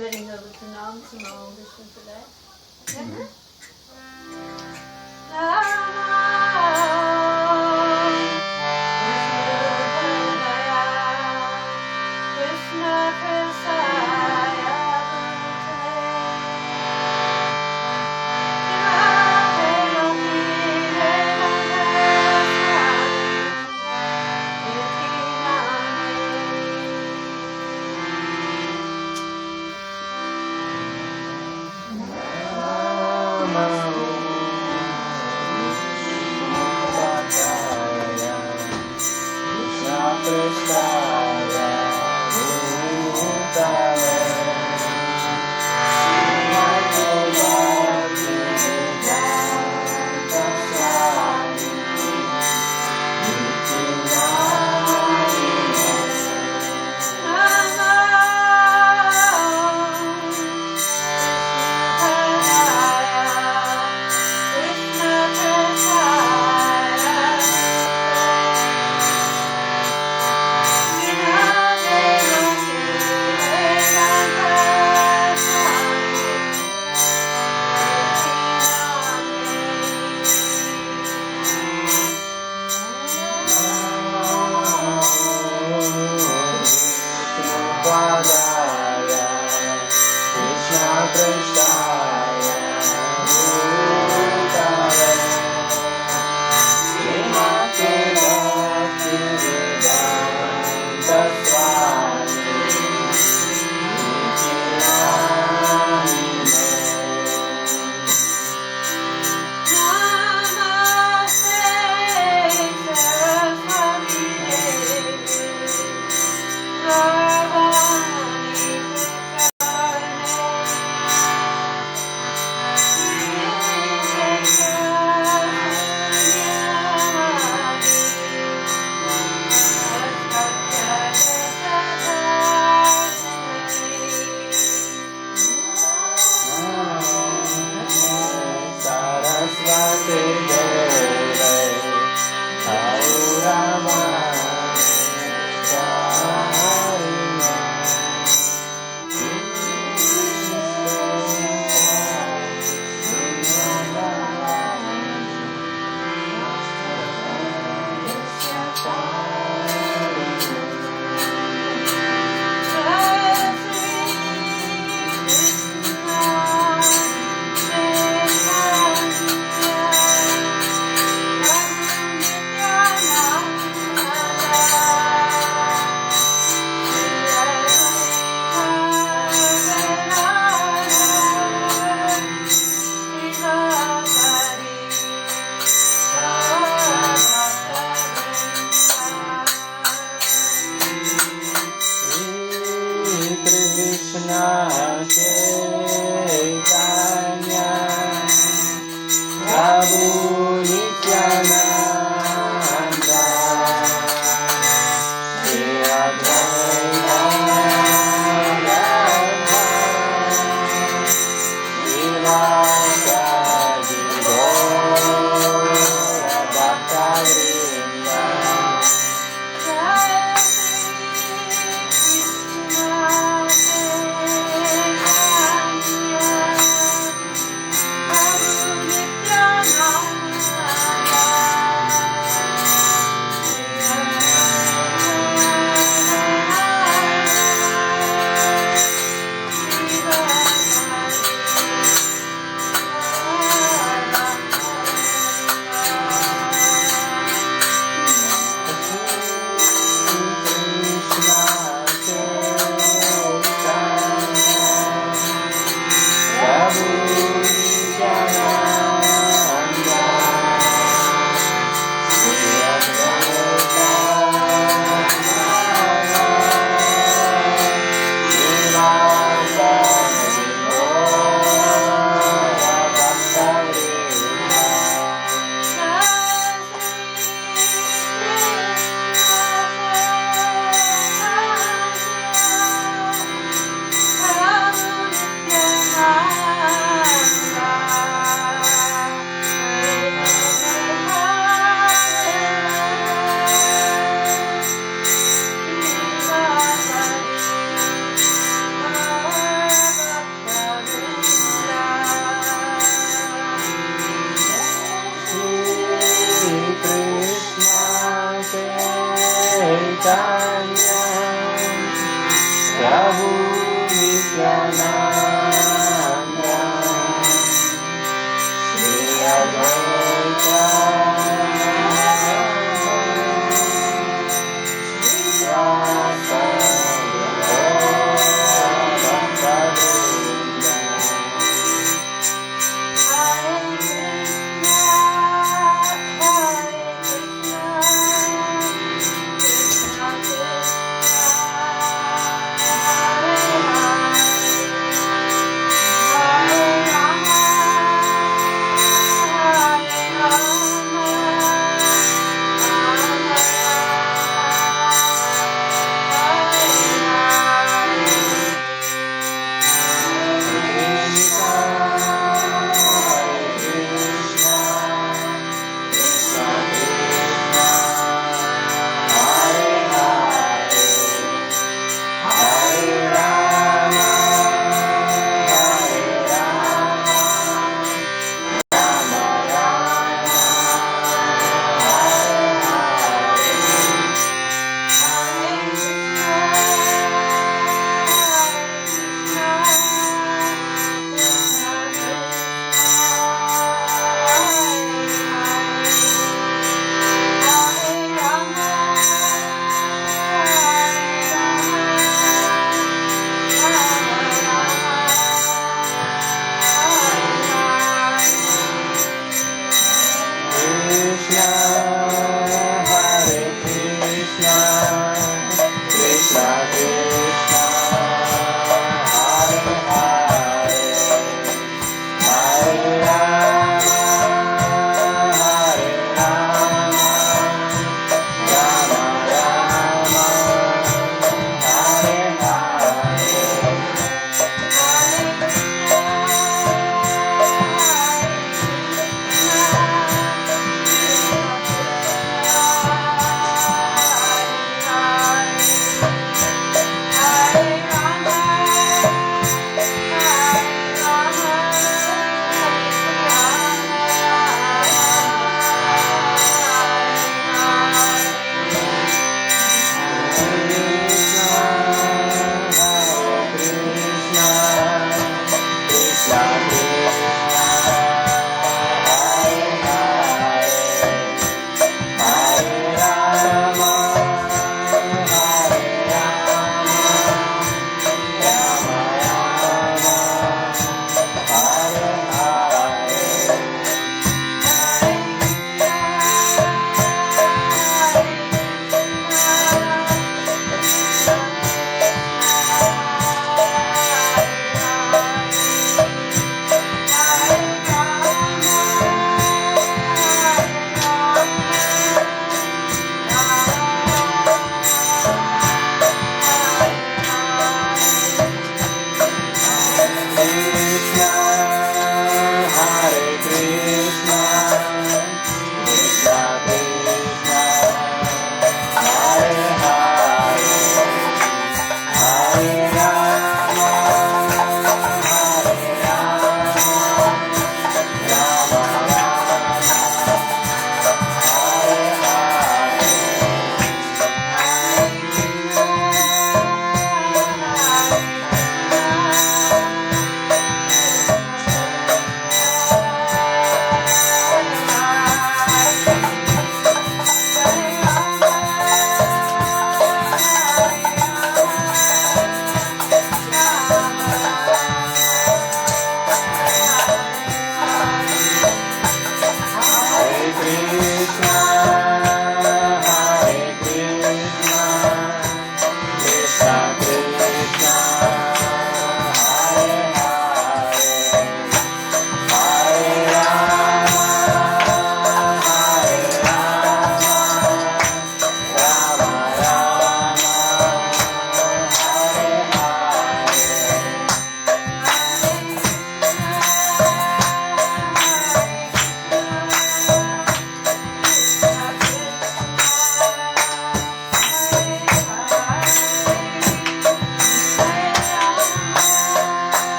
heading over to Nam tomorrow audition today. Mm-hmm. Prabhu Nityananda Shri Advaita Vasa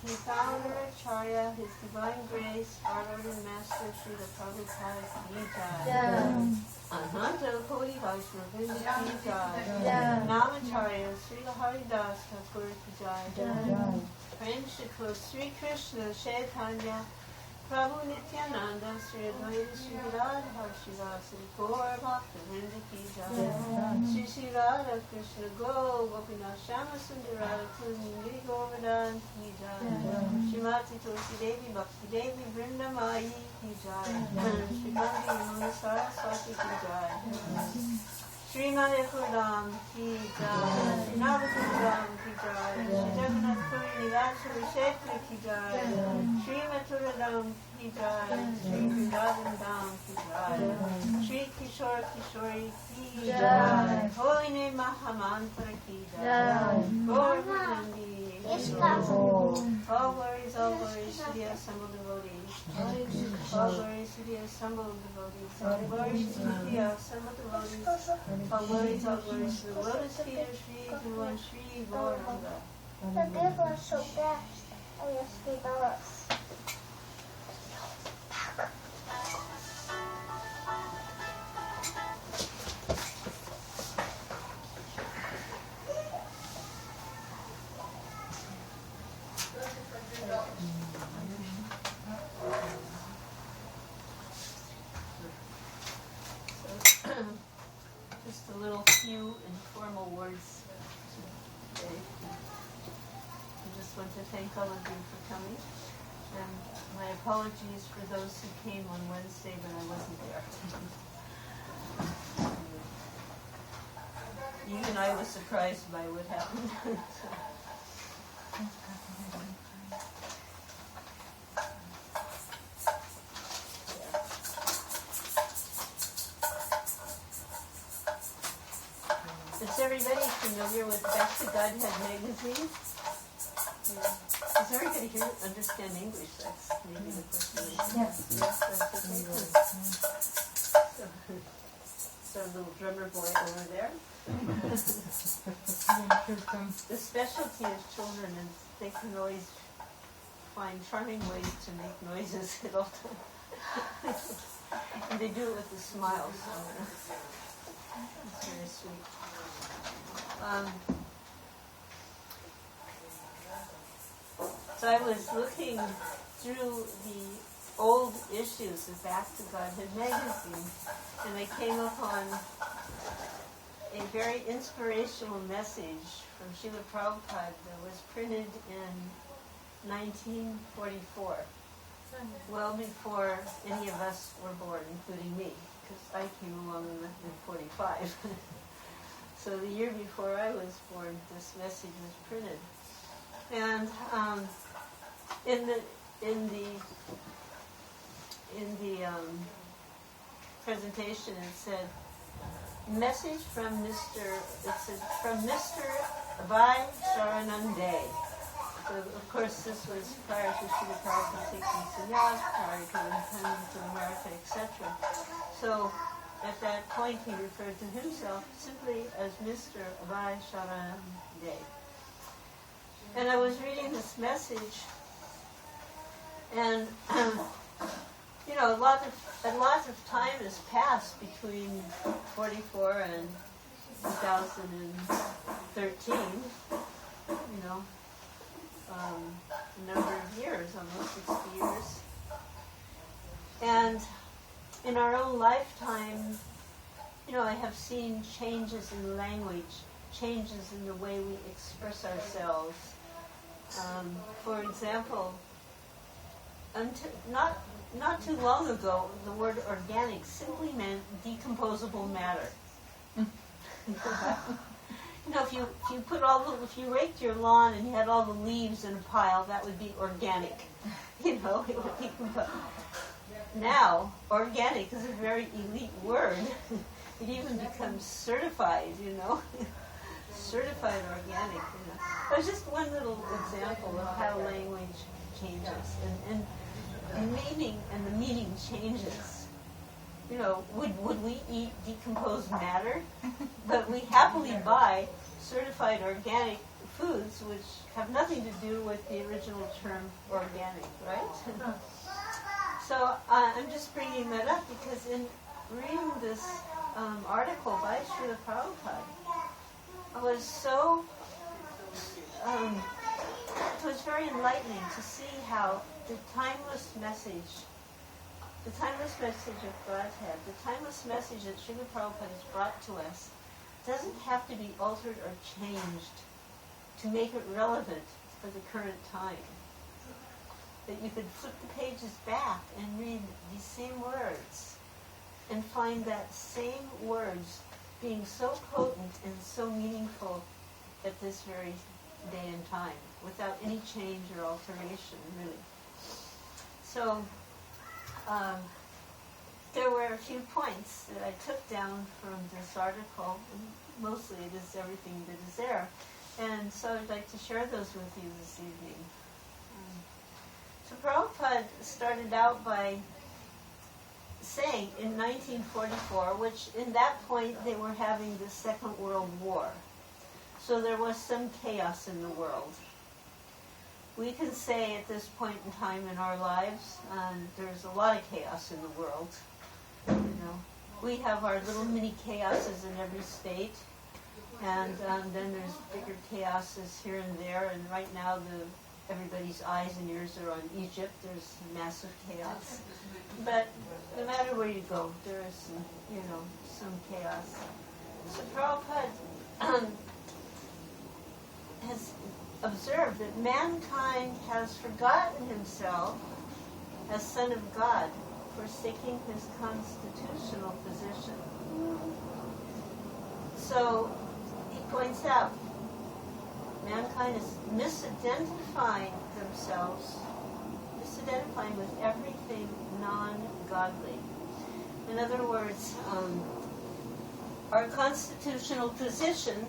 he founder Acharya, His Divine Grace, our Lord and Master Srila Prabhupada Ki Jai. Ananta Kodi Vaishnava Vrinda Ki Jai. Namacharya Srila Haridas Thakur Ki Jai. Prem Shikla Sri Krishna Chaitanya Prabhu Nityananda Sri Advaita Sri Radha Shiva Sri Gaur Bhakta Vrinda Ki Jai. Sri Sri Radha Krishna Go Gopinath Shama Sundarada Kunjali Govardhan Ki Jai. Srimati Tulsi Devi Bhakti Devi Vrinda Mai Ki Jai. Sri Gandhi Yamuna Saraswati Ki Jai. Sri Madhepurdam Ki Jai. Sri Navakundam Ki Jai. Sri Jagannath Puri Nivachari Shekhar Ki Jai. Sri Mathuradam Ki Jai. Sri Vrindavan Dham Ki Jai. Sri Kishore Kishori Ki Jai. Holy Name Mahamantra Ki Jai. Govardhandi. All glories to the assembled devotees. All glories to the assembled devotees. All glories to the assembled devotees. All glories to the lotus feet of Sri Guruvan Sri Gauranga. The gift was so best. Oh yes, it does. Just a little few informal words today. I just want to thank all of you for coming. And my apologies for those who came on Wednesday, but I wasn't there. Even I was surprised by what happened. Is everybody familiar with Back to Godhead magazine? Yeah. Does everybody here understand English? That's maybe the question. Yes. That's okay. So little drummer boy over there. The specialty of children is they can always find charming ways to make noises at all times. And they do it with a smile, so it's very sweet. So I was looking through the old issues of Back to Godhead magazine, and I came upon a very inspirational message from Srila Prabhupada that was printed in 1944, well before any of us were born, including me, because I came along in 45. So the year before I was born, this message was printed, and in the presentation it said, "Message from Mr. Abhay Sharanande." So of course this was prior to Srila Prabhupada taking sannyas, prior to coming to America, etc. So at that point, he referred to himself simply as Mr. Abhay Sharanande. And I was reading this message, and a lot of time has passed between 44 and 2013. A number of years, almost 60 years, and in our own lifetime, I have seen changes in language, changes in the way we express ourselves. For example, not too long ago, the word organic simply meant decomposable matter. If you raked your lawn and you had all the leaves in a pile, that would be organic. It would decompose. Now, organic is a very elite word. It even becomes certified, certified organic. That's just one little example of how language changes, and the meaning changes. Would we eat decomposed matter? But we happily buy certified organic foods, which have nothing to do with the original term organic, right? So I'm just bringing that up because in reading this article by Srila Prabhupada, I was so, it was very enlightening to see how the timeless message of Godhead, the timeless message that Srila Prabhupada has brought to us, doesn't have to be altered or changed to make it relevant for the current time. That you could flip the pages back and read these same words and find that same words being so potent and so meaningful at this very day and time, without any change or alteration, really. So, there were a few points that I took down from this article, and mostly it is everything that is there, and so I'd like to share those with you this evening. So Prabhupada started out by saying in 1944, which in that point they were having the Second World War, so there was some chaos in the world. We can say at this point in time in our lives, there's a lot of chaos in the world. You know, we have our little mini chaoses in every state, and then there's bigger chaoses here and there. And right now, everybody's eyes and ears are on Egypt. There's massive chaos. But no matter where you go, there is some chaos. So Prabhupada has observed that mankind has forgotten himself as Son of God, forsaking his constitutional position. So he points out mankind is misidentifying themselves, misidentifying with everything non-godly. In other words, our constitutional position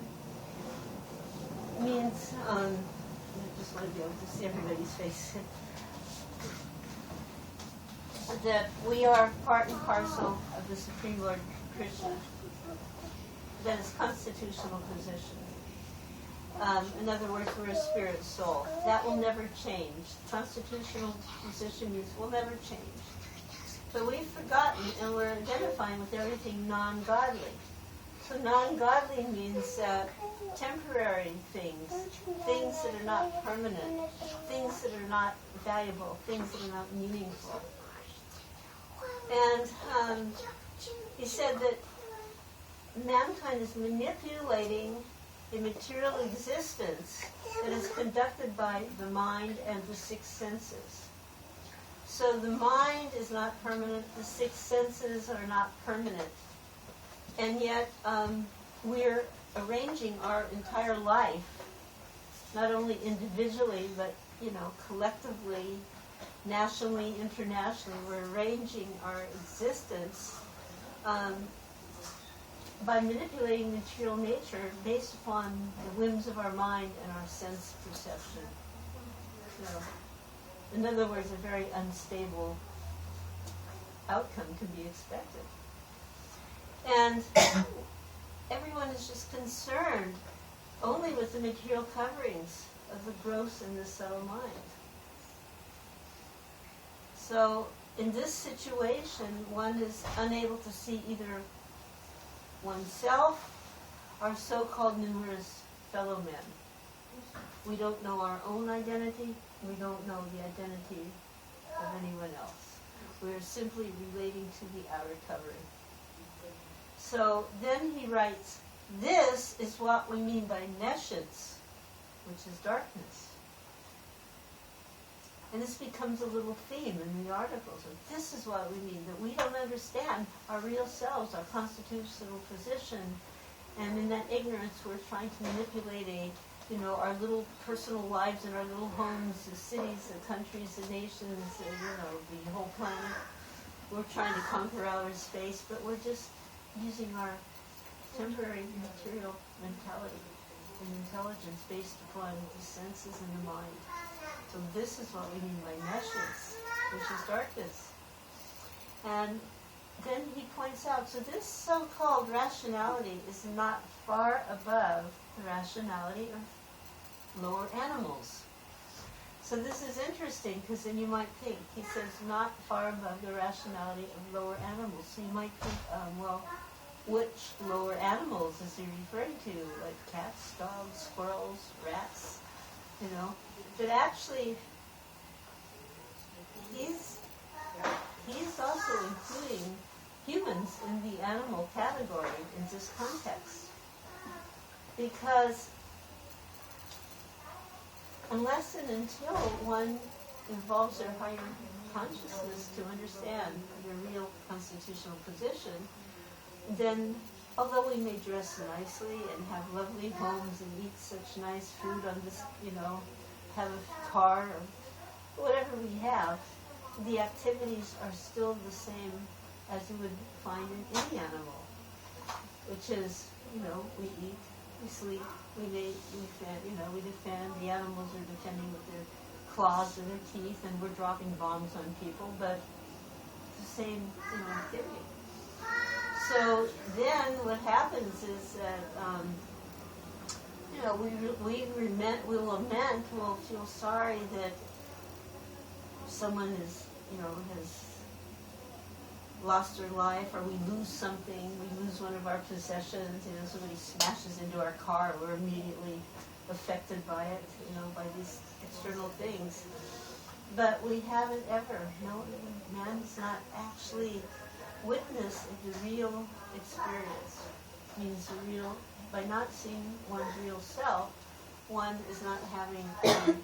means, I just want to be able to see everybody's face, that we are part and parcel of the Supreme Lord Krishna. That is constitutional position. In other words, we're a spirit soul. That will never change. Constitutional position means will never change. But we've forgotten and we're identifying with everything non-godly. So non-godly means temporary things, things that are not permanent, things that are not valuable, things that are not meaningful. And he said that mankind is manipulating a material existence that is conducted by the mind and the six senses. So the mind is not permanent, the six senses are not permanent. And yet we're arranging our entire life, not only individually, but collectively, nationally, internationally. We're arranging our existence by manipulating material nature based upon the whims of our mind and our sense perception. In other words, a very unstable outcome can be expected. And everyone is just concerned only with the material coverings of the gross and the subtle mind. So in this situation, one is unable to see either oneself or so-called numerous fellow men. We don't know our own identity. We don't know the identity of anyone else. We are simply relating to the outer covering. So then he writes, this is what we mean by nescience, which is darkness. And this becomes a little theme in the article. So this is what we mean, that we don't understand our real selves, our constitutional position, and in that ignorance we're trying to manipulate our little personal lives and our little homes, the cities, the countries, the nations, the whole planet. We're trying to conquer outer space, but we're just using our temporary material mentality and intelligence based upon the senses and the mind. So this is what we mean by nescience, which is darkness. And then he points out, so this so-called rationality is not far above the rationality of lower animals. So this is interesting, because then you might think, he says not far above the rationality of lower animals. So you might think, well, which lower animals is he referring to? Like cats, dogs, squirrels, rats, you know? But actually, he's also including humans in the animal category in this context. Because unless and until one involves their higher consciousness to understand their real constitutional position, then although we may dress nicely and have lovely homes and eat such nice food on this, have a car or whatever we have, the activities are still the same as you would find in any animal, which is, we eat, we sleep, we defend. The animals are defending with their claws and their teeth, and we're dropping bombs on people, but the same, activity. So then what happens is that, we'll feel sorry that someone is, has lost their life, or we lose something, we lose one of our possessions, somebody smashes into our car, we're immediately affected by it, by these external things. But we haven't ever, man's not actually witnessed the real experience. Means the real, by not seeing one's real self, one is not having an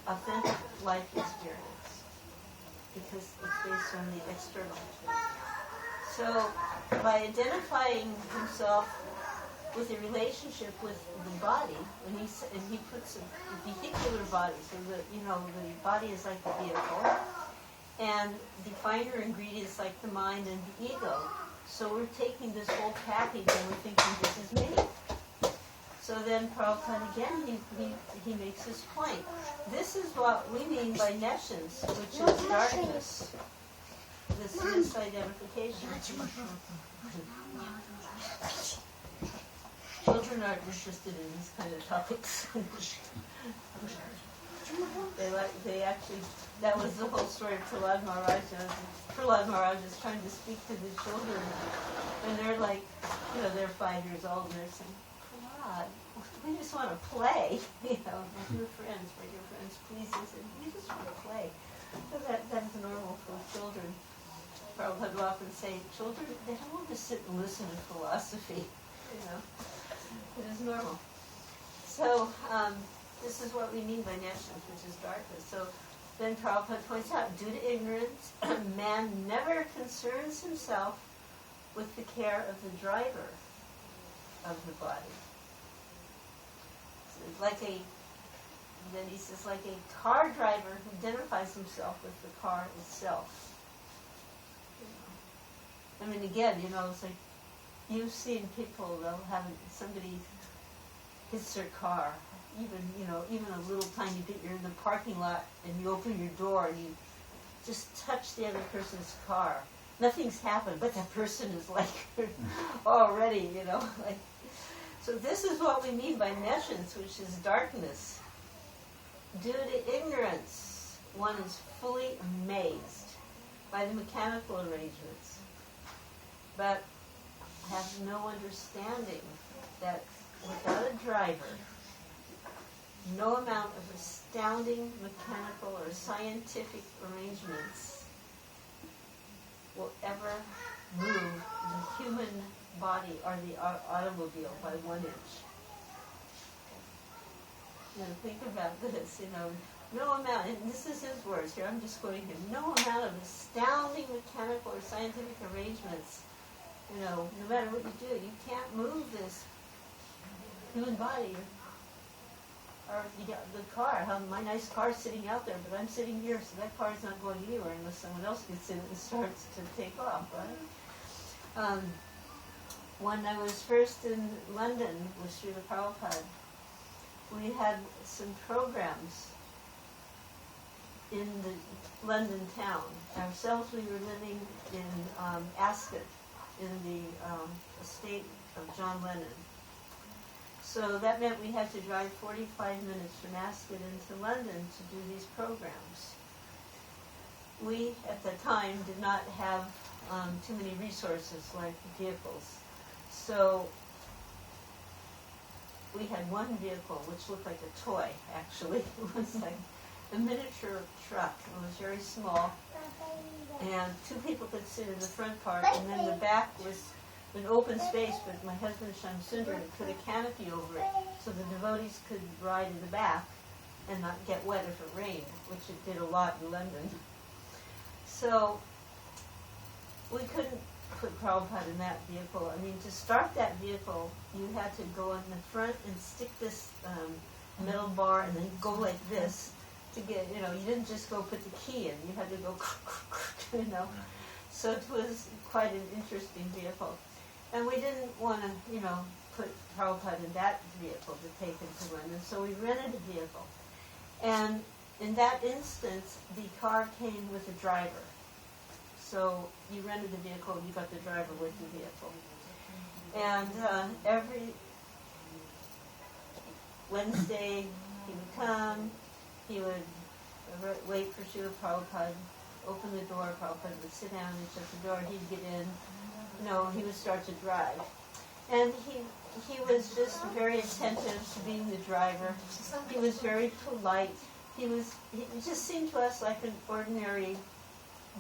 authentic life experience, because it's based on the external. So by identifying himself with a relationship with the body, and he puts a vehicular body, so that the body is like the vehicle, and the finer ingredients like the mind and the ego. So we're taking this whole package and we're thinking this is me. So then Prabhupada again, he makes his point. This is what we mean by nescience, which is darkness. This misidentification. Children aren't interested in these kind of topics. They actually, that was the whole story of Prahlad Maharaj. Prahlad Maharaj is trying to speak to the children, and they're like, they're 5 years old, and they're saying, Prahlad, we just want to play, we're friends, please. They said, we just want to play. So that's normal for children. Prabhupada will often say, children, they don't want to sit and listen to philosophy, It is normal. So, this is what we mean by nescience, which is darkness. So then Prabhupada points out, due to ignorance, man never concerns himself with the care of the driver of the body. So it's then he says, like a car driver who identifies himself with the car itself. I mean, again, it's like, you've seen people, they'll have somebody hits their car, even a little tiny bit. You're in the parking lot and you open your door and you just touch the other person's car. Nothing's happened, but that person is like already, So this is what we mean by nescience, which is darkness. Due to ignorance, one is fully amazed by the mechanical arrangements, but have no understanding that without a driver, no amount of astounding mechanical or scientific arrangements will ever move the human body or the automobile by 1 inch. Think about this, no amount, and this is his words here, I'm just quoting him, no amount of astounding mechanical or scientific arrangements, no matter what you do, you can't move this human body. Or you got the car, my nice car's sitting out there, but I'm sitting here, so that car's not going anywhere unless someone else gets in it and starts to take off, right? When I was first in London with Srila Prabhupada, we had some programs in the London town. Ourselves, we were living in Ascot, in the estate of John Lennon. So that meant we had to drive 45 minutes from Ascot into London to do these programs. We, at the time, did not have too many resources like vehicles. So we had one vehicle, which looked like a toy, actually. It was like a miniature truck. It was very small. And two people could sit in the front part, and then the back was an open space, but my husband, Shamsundar, had put a canopy over it so the devotees could ride in the back and not get wet if it rained, which it did a lot in London. So we couldn't put Prabhupada in that vehicle. I mean, to start that vehicle, you had to go in the front and stick this metal bar and then go like this to get, you didn't just go put the key in. You had to go, So it was quite an interesting vehicle. And we didn't want to, put Prabhupada in that vehicle to take him to London, so we rented a vehicle. And in that instance, the car came with a driver. So you rented the vehicle, you got the driver with the vehicle. And every Wednesday he would come, he would wait for Srila Prabhupada, open the door, Prabhupada would sit down and shut the door, he'd get in, he would start to drive. And he was just very attentive to being the driver. He was very polite. He just seemed to us like an ordinary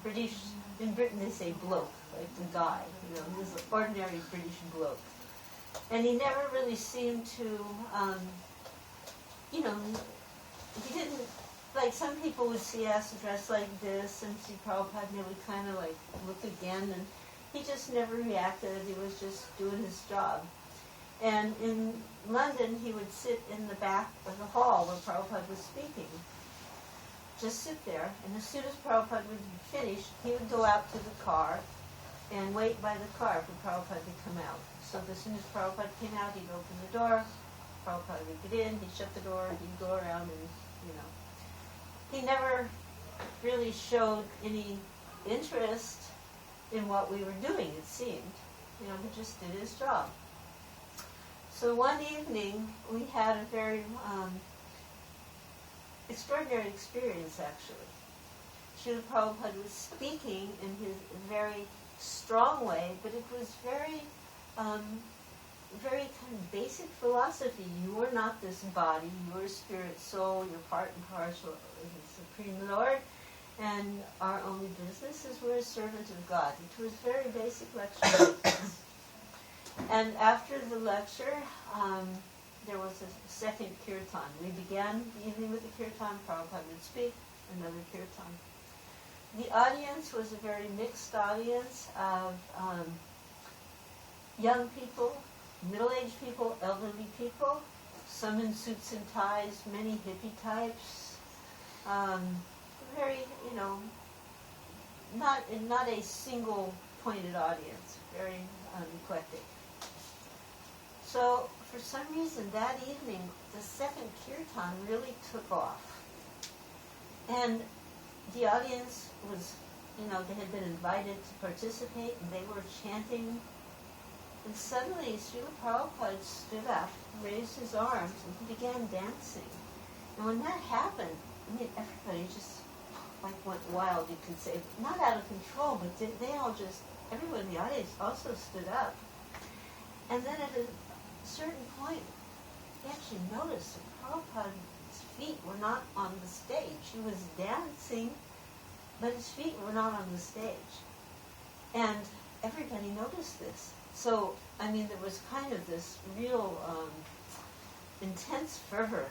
British, in Britain they say bloke, like the guy, he was an ordinary British bloke. And he never really seemed to, he didn't, like some people would see us dressed like this and see Prabhupada and they would kind of like look again, and he just never reacted. He was just doing his job. And in London, he would sit in the back of the hall where Prabhupada was speaking. Just sit there, and as soon as Prabhupada would be finished, he would go out to the car and wait by the car for Prabhupada to come out. So as soon as Prabhupada came out, he'd open the door, Prabhupada would get in, he'd shut the door, he'd go around and, He never really showed any interest in what we were doing, it seemed. He just did his job. So one evening, we had a very extraordinary experience, actually. Srila Prabhupada was speaking in his very strong way, but it was very kind of basic philosophy. You are not this body, you are spirit, soul, you're part and parcel of the Supreme Lord, and our only business is we're a servant of God. It was very basic lecture. And after the lecture, there was a second kirtan. We began the evening with the kirtan, Prabhupada would speak, another kirtan. The audience was a very mixed audience of young people, middle-aged people, elderly people, some in suits and ties, many hippie types, very, not a single pointed audience, very eclectic. So for some reason that evening, the second kirtan really took off. And the audience was, they had been invited to participate, and they were chanting. And suddenly, Srila Prabhupada stood up, raised his arms, and he began dancing. And when that happened, everybody just went wild, you could say. Not out of control, but they all just, everyone in the audience also stood up. And then at a certain point, he actually noticed that Prabhupada's feet were not on the stage. He was dancing, but his feet were not on the stage. And everybody noticed this. So, there was kind of this real intense fervor.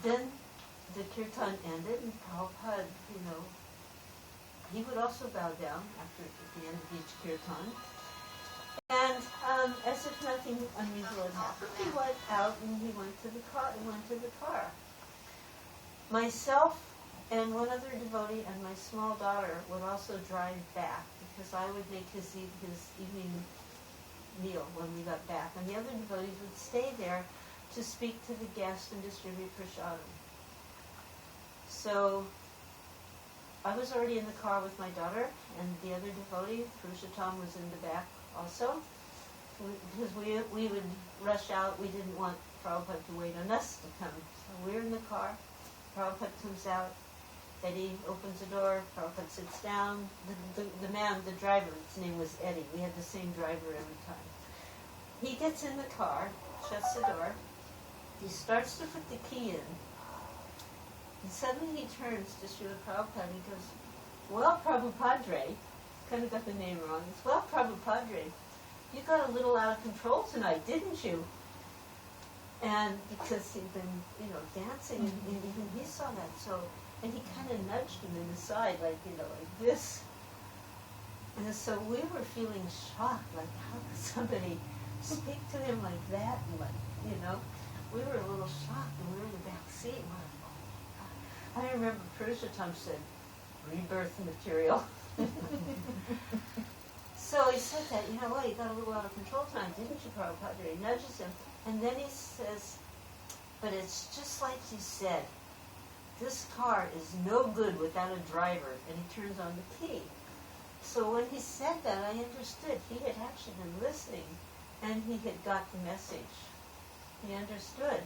Then the kirtan ended, and Prabhupada, he would also bow down at the end of each kirtan. And as if nothing unusual had happened, he went out and he went to the car. Myself and one other devotee and my small daughter would also drive back, because I would make his evening meal when we got back. And the other devotees would stay there to speak to the guests and distribute prasadam. So I was already in the car with my daughter, and the other devotee, Purushottam, was in the back also. because we would rush out. We didn't want Prabhupada to wait on us to come. So we're in the car. Prabhupada comes out. Eddie opens the door. Prabhupada sits down. The man, the driver, his name was Eddie. We had the same driver every time. He gets in the car, shuts the door. He starts to put the key in. And suddenly he turns to Srila Prabhupada and he goes, "Well, Prabhupadre," kind of got the name wrong. He says, "Well, Prabhupadre, you got a little out of control tonight, didn't you?" And because he'd been, dancing, and even he saw that. So, and he kind of nudged him in the side, like this. And so we were feeling shocked, like, how could somebody speak to him like that? And we were a little shocked, and we were in the back seat. And we're like, oh my God. I remember Purushottam said, "Rebirth material." So he said that, well, you got a little out of control tonight, didn't you, Prabhupada? He nudges him. And then he says, "But it's just like you said. This car is no good without a driver." And he turns on the key. So when he said that, I understood. He had actually been listening, and he had got the message. He understood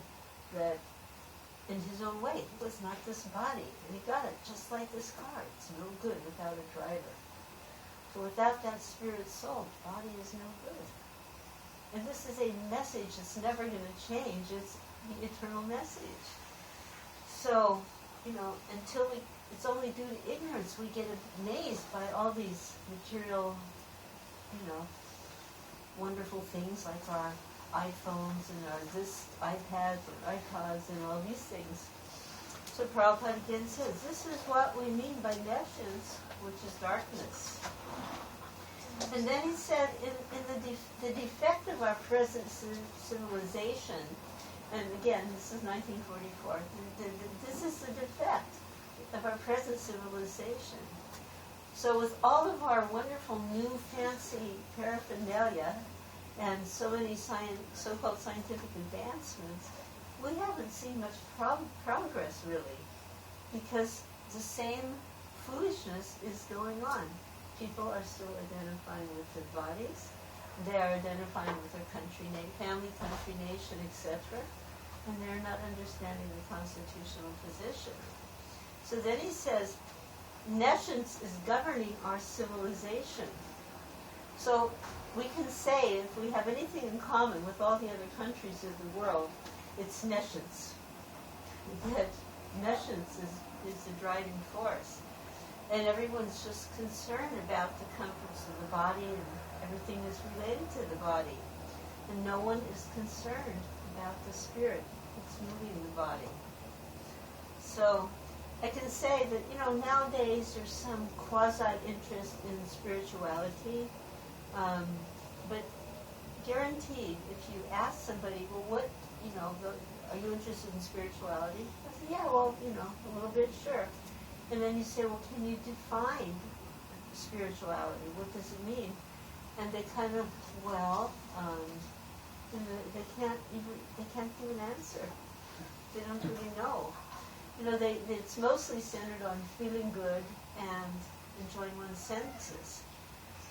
that in his own way, it was not this body. And he got it, just like this car. It's no good without a driver. So without that spirit soul, the body is no good. And this is a message that's never going to change. It's the eternal message. So, until it's only due to ignorance, we get amazed by all these material, wonderful things like our iPhones and our iPads or iPods and all these things. So Prabhupada again says, this is what we mean by nescience, which is darkness. And then he said, in the defect of our present civilization, and again, this is 1944, this is the defect of our present civilization. So with all of our wonderful new fancy paraphernalia and so many so-called scientific advancements, we haven't seen much progress really, because the same foolishness is going on. People are still identifying with their bodies. They are identifying with their country name, family, country, nation, etc. And they're not understanding the constitutional position. So then he says, nescience is governing our civilization. So we can say, if we have anything in common with all the other countries of the world, it's nescience. That nescience is the driving force. And everyone's just concerned about the comforts of the body, and everything is related to the body. And no one is concerned about the spirit that's moving the body. So I can say that, nowadays there's some quasi-interest in spirituality, but guaranteed, if you ask somebody, well, are you interested in spirituality? I say, yeah, well, a little bit, sure. And then you say, well, can you define spirituality? What does it mean? And they kind of, they can't even answer. They don't really know. It's mostly centered on feeling good and enjoying one's senses.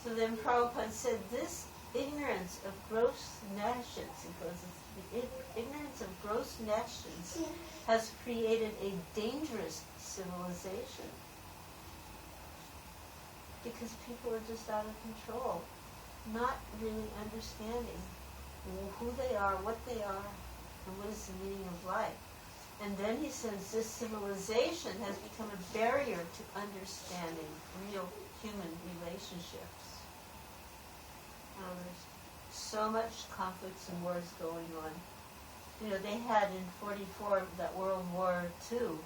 So then Prabhupada said, this ignorance of gross nescience, because it's the ignorance of gross nescience has created a dangerous civilization. Because people are just out of control, not really understanding who they are, what they are, and what is the meaning of life. And then he says this civilization has become a barrier to understanding real human relationships. There's so much conflicts and wars going on. They had in 44, that World War II,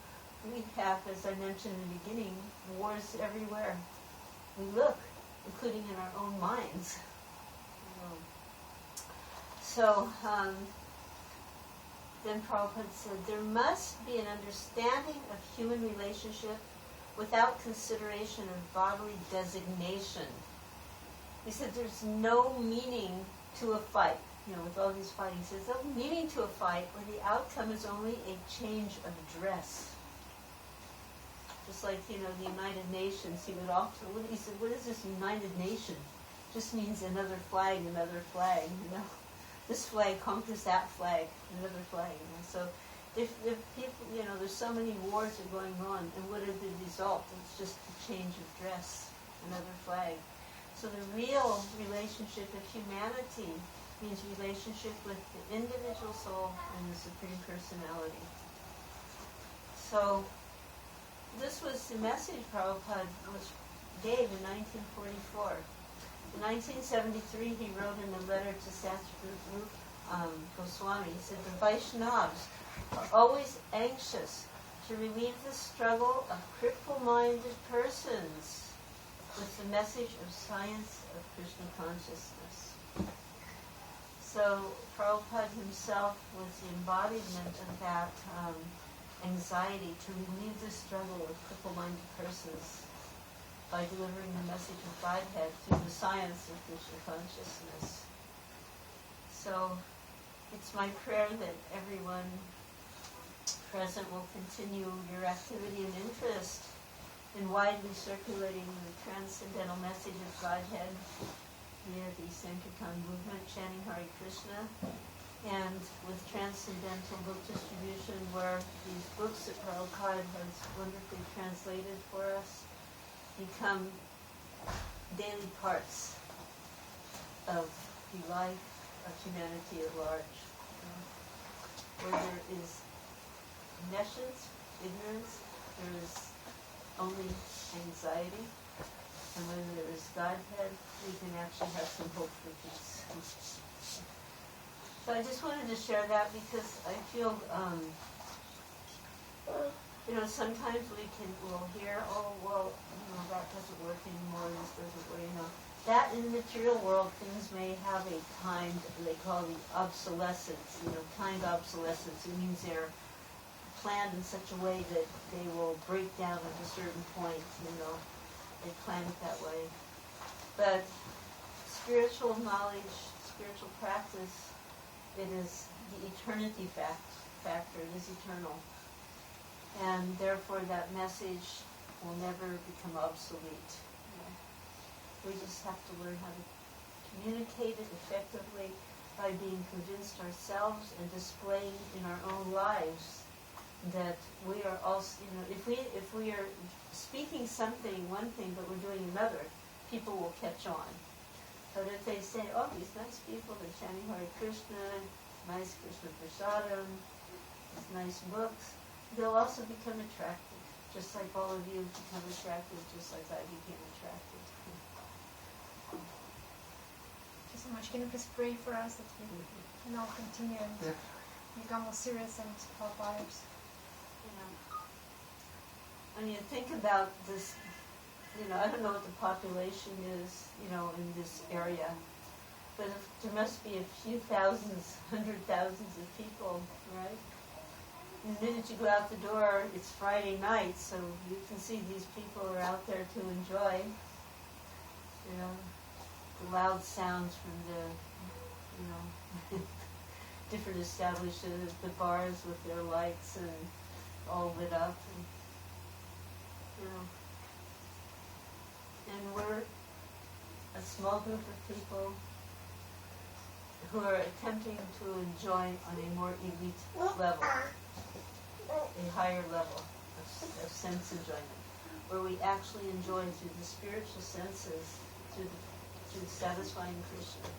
we have, as I mentioned in the beginning, wars everywhere we look, including in our own minds. So then Prabhupada said, there must be an understanding of human relationship without consideration of bodily designation. He said there's no meaning to a fight. With all these fighting, he says, no meaning to a fight where the outcome is only a change of dress. Just like, the United Nations, he said, what is this United Nation? just means another flag, you know. This flag conquers that flag, another flag, you know. So if people, you know, there's so many wars are going on, and what are the result? It's just a change of dress, another flag. So the real relationship of humanity means relationship with the individual soul and the Supreme Personality. So this was the message Prabhupada gave in 1944. In 1973, he wrote in a letter to Satguru Goswami, he said, the Vaishnavas are always anxious to relieve the struggle of cripple-minded persons with the message of science of Krishna consciousness. So Prabhupada himself was the embodiment of that anxiety to relieve the struggle of cripple-minded persons by delivering the message of Godhead through the science of Krishna consciousness. So it's my prayer that everyone present will continue your activity and interest in widely circulating the transcendental message of Godhead via the Sankirtan movement, chanting Hare Krishna, and with transcendental book distribution, where these books that Prabhupada has wonderfully translated for us become daily parts of the life of humanity at large. Where there is omniscience, ignorance, there is only anxiety, and when there is Godhead, we can actually have some hope for peace. So I just wanted to share that because I feel, you know, sometimes we'll hear, oh, well, you know, that doesn't work anymore, this doesn't work, you know. That in the material world, things may have a timed, they call the obsolescence, you know, timed obsolescence. It means they're planned in such a way that they will break down at a certain point, you know. They plan it that way. But spiritual knowledge, spiritual practice, it is the eternity factor. It is eternal. And therefore that message will never become obsolete. We just have to learn how to communicate it effectively by being convinced ourselves and displaying in our own lives that we are also, you know, if we are speaking something, one thing, but we're doing another, people will catch on. But if they say, oh, these nice people, they're chanting Hare Krishna, nice Krishna Prasadam, these nice books, they'll also become attracted, just like all of you become attracted, just like I became attracted. Thank you so much. Can you please pray for us that we can all continue and become more serious and help others? I mean, think about this, you know, I don't know what the population is, you know, in this area, but there must be a few thousands, 100,000s of people, right? And the minute you go out the door, it's Friday night, so you can see these people are out there to enjoy, you know, the loud sounds from the, you know, different establishments, the bars with their lights and all lit up, and, you know. And we're a small group of people who are attempting to enjoy on a more elite level, a higher level of sense enjoyment, where we actually enjoy through the spiritual senses, through satisfying Krishna.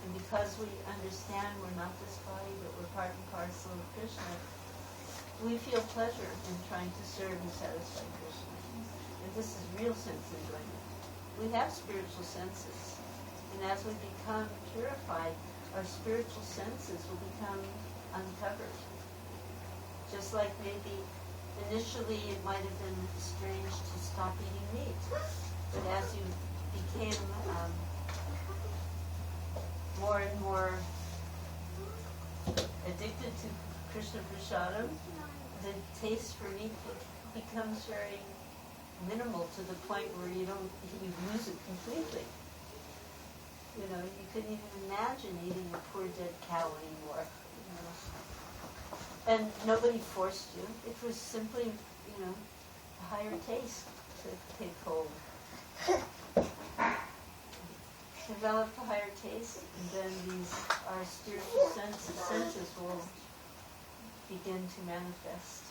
And because we understand we're not this body, but we're part and parcel of Krishna, we feel pleasure in trying to serve and satisfy Krishna. And this is real sense enjoyment. We have spiritual senses. And as we become purified, our spiritual senses will become uncovered. Just like maybe initially it might have been strange to stop eating meat. But as you became more and more addicted to Krishna Prasadam, the taste for meat becomes very minimal to the point where you lose it completely. You know, you couldn't even imagine eating a poor dead cow anymore. You know? And nobody forced you. It was simply, you know, a higher taste to take hold. develop a higher taste, and then our spiritual senses will begin to manifest.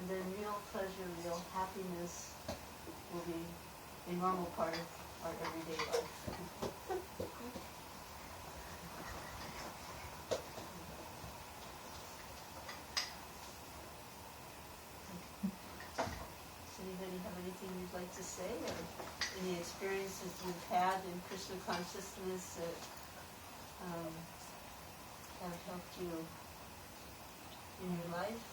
And then real pleasure, real happiness will be a normal part of our everyday life. Does anybody have anything you'd like to say, or any experiences you've had in Krishna consciousness that have helped you in your life?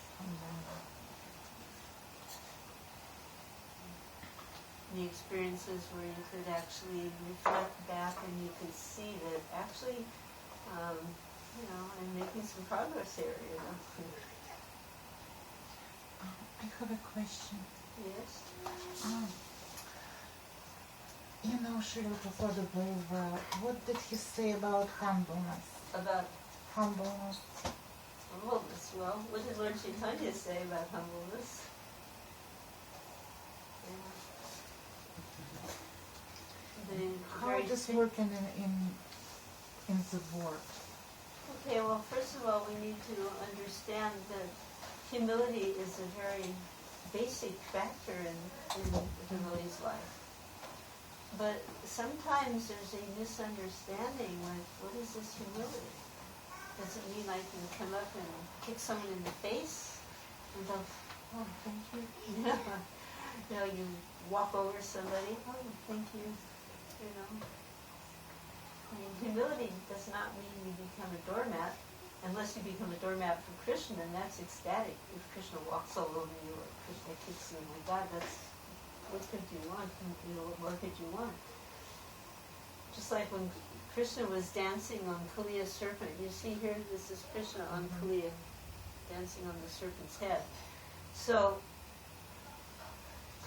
Any experiences where you could actually reflect back and you could see that actually, I'm making some progress here, I have a question. Yes? Srila Prabhupada very well. What did he say about humbleness? About Humbleness. humbleness. Well, what did Lord Chaitanya say about humbleness? How it is working in the world? Okay, well, first of all, we need to understand that humility is a very basic factor in the devotee's life. But sometimes there's a misunderstanding, like, what is this humility? Does it mean I can come up and kick someone in the face and go, oh, thank you? You walk over somebody, oh, thank you. Humility does not mean you become a doormat, unless you become a doormat for Krishna, and that's ecstatic. If Krishna walks all over you or Krishna kicks you, my God, what could you want? What more could you want? Just like when Krishna was dancing on Kuliya's serpent. You see here, this is Krishna on Kuliya, dancing on the serpent's head. So,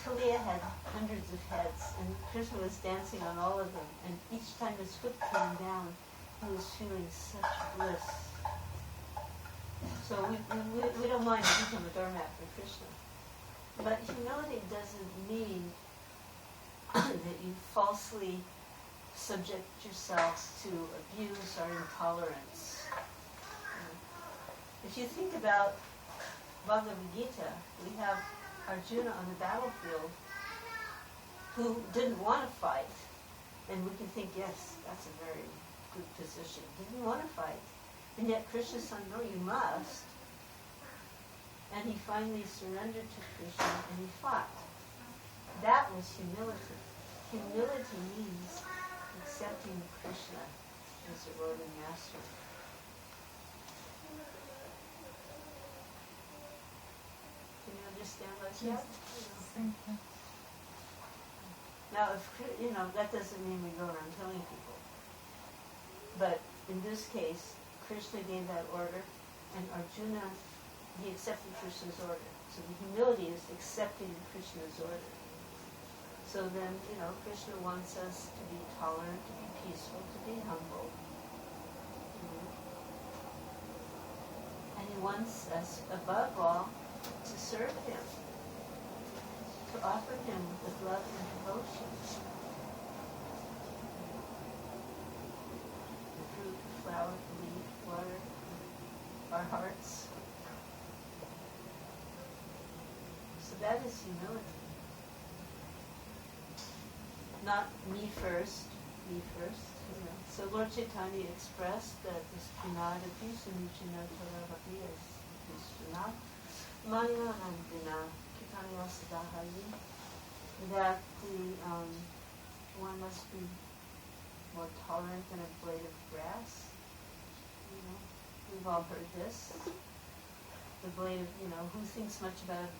Kuliya had hundreds of heads, and Krishna was dancing on all of them, and each time his foot came down, he was feeling such bliss. So we don't mind to become a doormat for Krishna. But humility doesn't mean that you falsely subject yourself to abuse or intolerance. If you think about Bhagavad Gita, we have Arjuna on the battlefield who didn't want to fight. And we can think, yes, that's a very good position. Didn't want to fight. And yet Krishna said, no, you must. And he finally surrendered to Krishna and he fought. That was humility. Humility means accepting Krishna as the Lord and Master. Can you understand what's that? Thank you. Now, that doesn't mean we go around killing people. But in this case, Krishna gave that order, and Arjuna, he accepted Krishna's order. So the humility is accepting Krishna's order. So then, Krishna wants us to be tolerant, to be peaceful, to be humble. And he wants us, above all, to serve him, to offer him with love and devotion. The fruit, the flower, the leaf, water, our hearts. So that is humility. Not me first. So Lord Chaitanya expressed that this Pranadati Sunicina Taravati is Krishna Maya Nandina Kitanya Sadahayi, that one must be more tolerant than a blade of grass. We've all heard this. The blade of, who thinks much about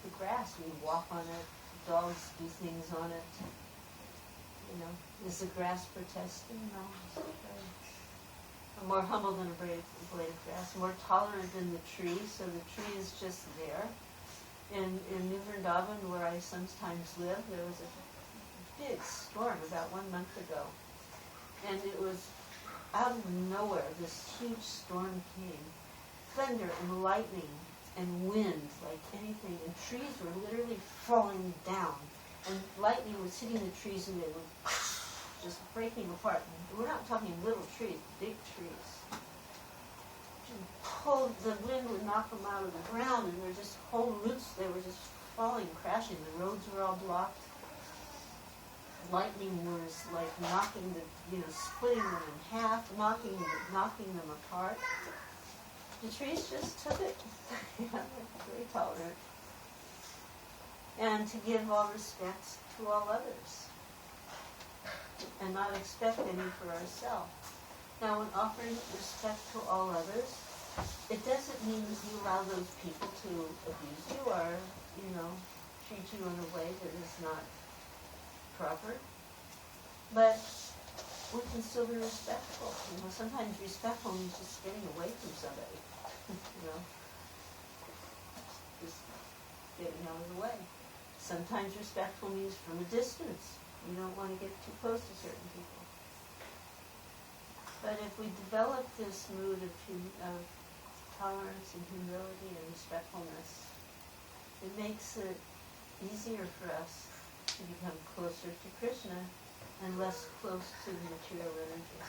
the grass? We walk on it, dogs do things on it. Is the grass protesting? No. I'm more humble than a blade of grass, more tolerant than the tree, so the tree is just there. In New Vrindavan, where I sometimes live, there was a big storm about 1 month ago. And it was out of nowhere, this huge storm came. Thunder and lightning and wind like anything, and trees were literally falling down. And lightning was hitting the trees and they would just breaking apart. We're not talking little trees, big trees. The wind would knock them out of the ground, and they're just whole roots. They were just falling, crashing. The roads were all blocked. Lightning was like knocking splitting them in half, knocking them apart. The trees just took it. Very tolerant. And to give all respect to all others. And not expect any for ourselves. Now, when offering respect to all others, it doesn't mean that you allow those people to abuse you or, treat you in a way that is not proper. But we can still be respectful. Sometimes respectful means just getting away from somebody. Just getting out of the way. Sometimes respectful means from a distance. You don't want to get too close to certain people. But if we develop this mood of tolerance and humility and respectfulness, it makes it easier for us to become closer to Krishna and less close to the material energy.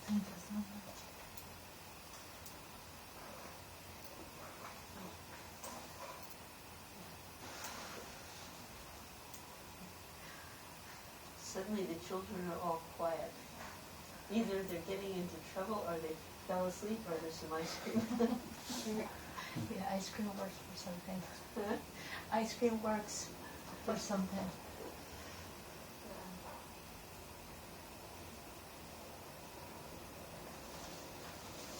Thank you so much. Suddenly the children are all quiet. Either they're getting into trouble or they fell asleep or there's some ice cream. Yeah, ice cream works for something. Huh? Ice cream works for something.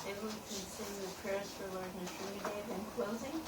Maybe we can sing the prayers for Lord Nrsimhadev in closing.